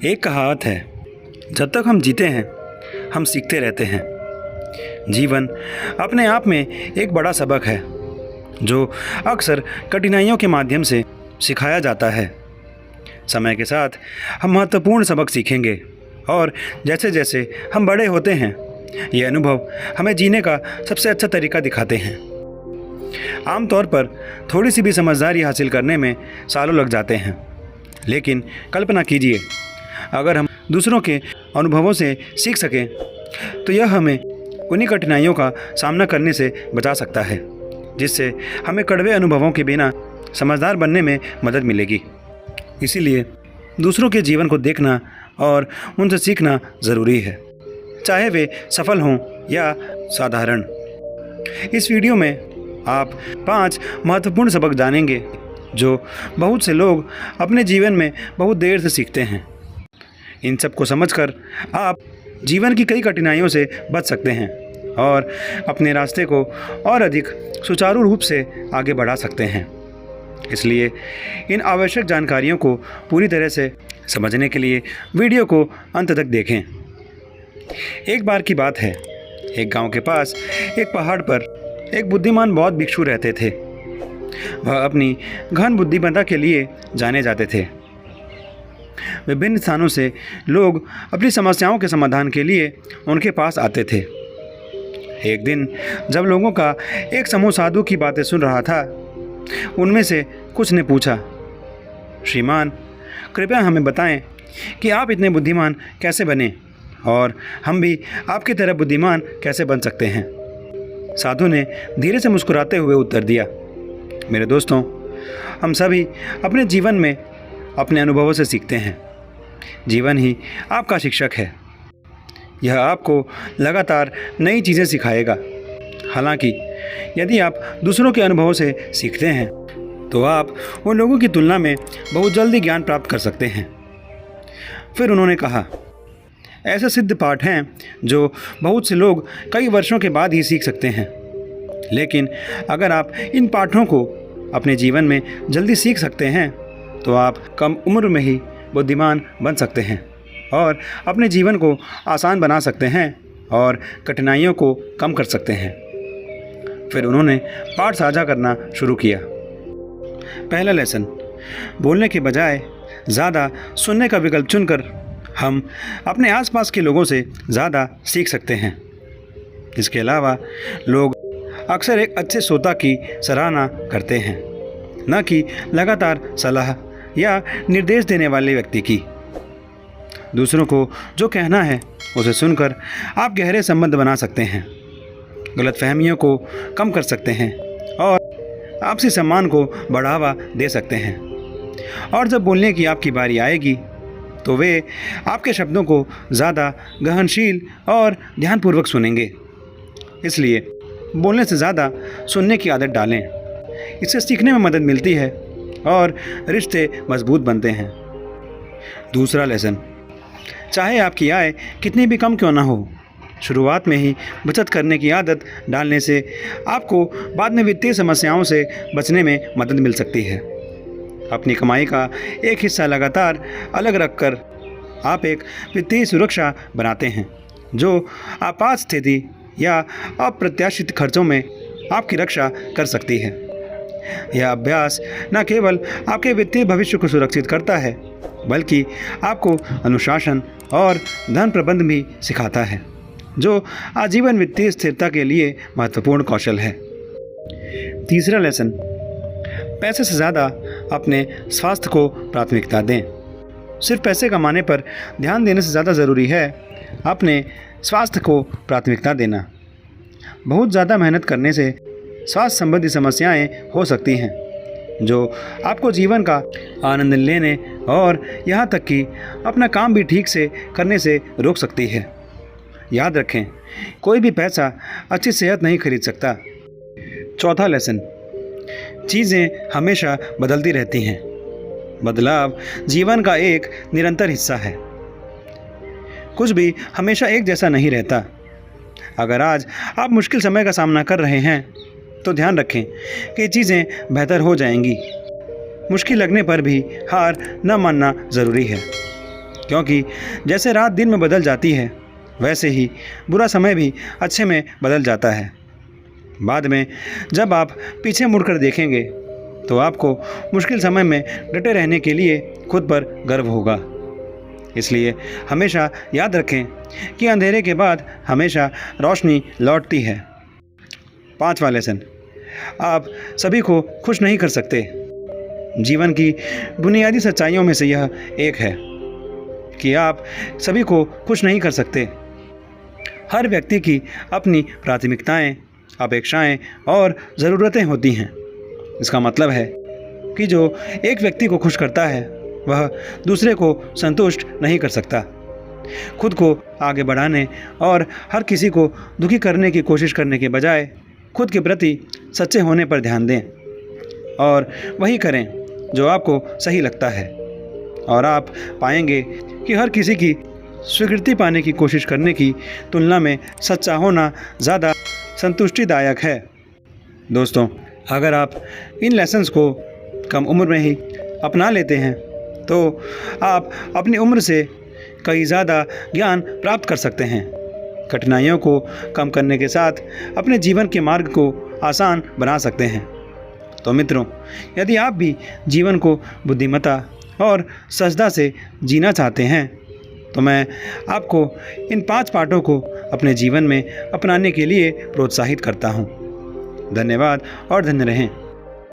एक कहावत है, जब तक हम जीते हैं हम सीखते रहते हैं। जीवन अपने आप में एक बड़ा सबक है जो अक्सर कठिनाइयों के माध्यम से सिखाया जाता है। समय के साथ हम महत्वपूर्ण सबक सीखेंगे और जैसे जैसे हम बड़े होते हैं ये अनुभव हमें जीने का सबसे अच्छा तरीका दिखाते हैं। आमतौर पर थोड़ी सी भी समझदारी हासिल करने में सालों लग जाते हैं, लेकिन कल्पना कीजिए अगर हम दूसरों के अनुभवों से सीख सकें तो यह हमें उन्हीं कठिनाइयों का सामना करने से बचा सकता है जिससे हमें कड़वे अनुभवों के बिना समझदार बनने में मदद मिलेगी। इसीलिए दूसरों के जीवन को देखना और उनसे सीखना ज़रूरी है, चाहे वे सफल हों या साधारण। इस वीडियो में आप 5 महत्वपूर्ण सबक जानेंगे जो बहुत से लोग अपने जीवन में बहुत देर से सीखते हैं। इन सब को समझकर आप जीवन की कई कठिनाइयों से बच सकते हैं और अपने रास्ते को और अधिक सुचारू रूप से आगे बढ़ा सकते हैं। इसलिए इन आवश्यक जानकारियों को पूरी तरह से समझने के लिए वीडियो को अंत तक देखें। एक बार की बात है, एक गांव के पास एक पहाड़ पर एक बुद्धिमान बौद्ध भिक्षु रहते थे। वह अपनी गहन बुद्धिमत्ता के लिए जाने जाते थे। विभिन्न स्थानों से लोग अपनी समस्याओं के समाधान के लिए उनके पास आते थे। एक दिन जब लोगों का एक समूह साधु की बातें सुन रहा था, उनमें से कुछ ने पूछा, श्रीमान, कृपया हमें बताएं कि आप इतने बुद्धिमान कैसे बने और हम भी आपकी तरह बुद्धिमान कैसे बन सकते हैं। साधु ने धीरे से मुस्कुराते हुए उत्तर दिया, मेरे दोस्तों, हम सभी अपने जीवन में अपने अनुभवों से सीखते हैं। जीवन ही आपका शिक्षक है। यह आपको लगातार नई चीज़ें सिखाएगा। हालांकि यदि आप दूसरों के अनुभवों से सीखते हैं तो आप उन लोगों की तुलना में बहुत जल्दी ज्ञान प्राप्त कर सकते हैं। फिर उन्होंने कहा, ऐसे सिद्ध पाठ हैं जो बहुत से लोग कई वर्षों के बाद ही सीख सकते हैं, लेकिन अगर आप इन पाठों को अपने जीवन में जल्दी सीख सकते हैं तो आप कम उम्र में ही बुद्धिमान बन सकते हैं और अपने जीवन को आसान बना सकते हैं और कठिनाइयों को कम कर सकते हैं। फिर उन्होंने पाठ साझा करना शुरू किया। पहला लेसन, बोलने के बजाय ज़्यादा सुनने का विकल्प चुनकर हम अपने आसपास के लोगों से ज़्यादा सीख सकते हैं। इसके अलावा लोग अक्सर एक अच्छे श्रोता की सराहना करते हैं, न कि लगातार सलाह या निर्देश देने वाले व्यक्ति की। दूसरों को जो कहना है उसे सुनकर आप गहरे संबंध बना सकते हैं, गलतफहमियों को कम कर सकते हैं और आपसी सम्मान को बढ़ावा दे सकते हैं। और जब बोलने की आपकी बारी आएगी तो वे आपके शब्दों को ज़्यादा गहनशील और ध्यानपूर्वक सुनेंगे। इसलिए बोलने से ज़्यादा सुनने की आदत डालें। इससे सीखने में मदद मिलती है और रिश्ते मजबूत बनते हैं। दूसरा लेसन, चाहे आपकी आय कितनी भी कम क्यों ना हो, शुरुआत में ही बचत करने की आदत डालने से आपको बाद में वित्तीय समस्याओं से बचने में मदद मिल सकती है। अपनी कमाई का एक हिस्सा लगातार अलग रखकर आप एक वित्तीय सुरक्षा बनाते हैं जो आपात स्थिति या अप्रत्याशित खर्चों में आपकी रक्षा कर सकती है। यह अभ्यास न केवल आपके वित्तीय भविष्य को सुरक्षित करता है बल्कि आपको अनुशासन और धन प्रबंधन भी सिखाता है, जो आजीवन वित्तीय स्थिरता के लिए महत्वपूर्ण कौशल है। तीसरा लेसन, पैसे से ज़्यादा अपने स्वास्थ्य को प्राथमिकता दें। सिर्फ पैसे कमाने पर ध्यान देने से ज़्यादा ज़रूरी है अपने स्वास्थ्य को प्राथमिकता देना। बहुत ज़्यादा मेहनत करने से स्वास्थ्य संबंधी समस्याएं हो सकती हैं जो आपको जीवन का आनंद लेने और यहाँ तक कि अपना काम भी ठीक से करने से रोक सकती है। याद रखें, कोई भी पैसा अच्छी सेहत नहीं खरीद सकता। चौथा लेसन, चीज़ें हमेशा बदलती रहती हैं। बदलाव जीवन का एक निरंतर हिस्सा है। कुछ भी हमेशा एक जैसा नहीं रहता। अगर आज आप मुश्किल समय का सामना कर रहे हैं तो ध्यान रखें कि चीज़ें बेहतर हो जाएंगी। मुश्किल लगने पर भी हार न मानना ज़रूरी है। क्योंकि जैसे रात दिन में बदल जाती है, वैसे ही बुरा समय भी अच्छे में बदल जाता है। बाद में जब आप पीछे मुड़कर देखेंगे तो आपको मुश्किल समय में डटे रहने के लिए खुद पर गर्व होगा। इसलिए हमेशा याद रखें कि अंधेरे के बाद हमेशा रोशनी लौटती है। 5वां लेसन, आप सभी को खुश नहीं कर सकते। जीवन की बुनियादी सच्चाइयों में से यह एक है कि आप सभी को खुश नहीं कर सकते। हर व्यक्ति की अपनी प्राथमिकताएं, अपेक्षाएं और ज़रूरतें होती हैं। इसका मतलब है कि जो एक व्यक्ति को खुश करता है वह दूसरे को संतुष्ट नहीं कर सकता। खुद को आगे बढ़ाने और हर किसी को दुखी करने की कोशिश करने के बजाय खुद के प्रति सच्चे होने पर ध्यान दें और वही करें जो आपको सही लगता है, और आप पाएंगे कि हर किसी की स्वीकृति पाने की कोशिश करने की तुलना में सच्चा होना ज़्यादा संतुष्टिदायक है। दोस्तों, अगर आप इन लेसन्स को कम उम्र में ही अपना लेते हैं तो आप अपनी उम्र से कई ज़्यादा ज्ञान प्राप्त कर सकते हैं। कठिनाइयों को कम करने के साथ अपने जीवन के मार्ग को आसान बना सकते हैं। तो मित्रों, यदि आप भी जीवन को बुद्धिमत्ता और सजदा से जीना चाहते हैं तो मैं आपको इन 5 पाठों को अपने जीवन में अपनाने के लिए प्रोत्साहित करता हूँ। धन्यवाद और धन्य रहें।